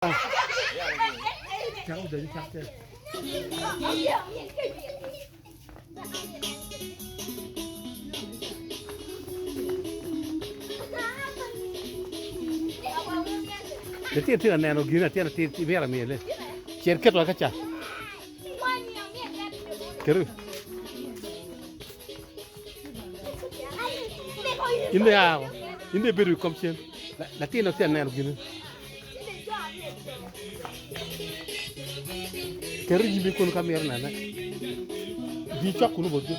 cháu đến chắc chưa để tiền thừa này nó ghi là tiền vera miele cerca tua caccia keru inde beru comme ça la tiền nó tiền này nó ghi keru jibi kono kamera nana di chakku no bodu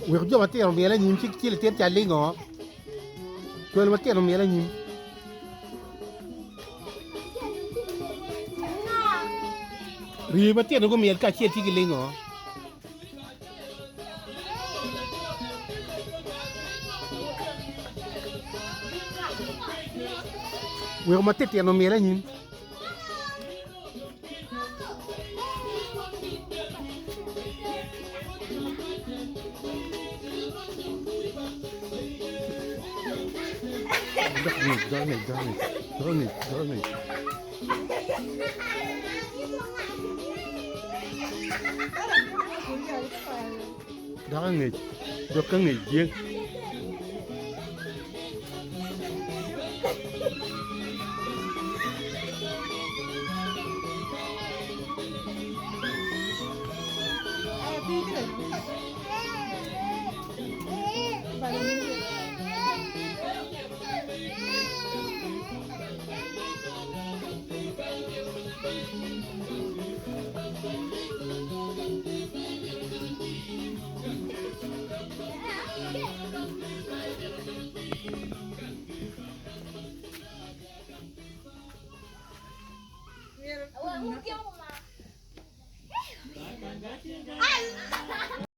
Ui già mattina non mi era niente chi le tenti all'ingo. Quella mattina non mi era niente. Ri mattina non mi era cacchia chi l'ingo. Ui mattina non mi era niente. Darn it. Darn it. Được cái nghỉ riêng.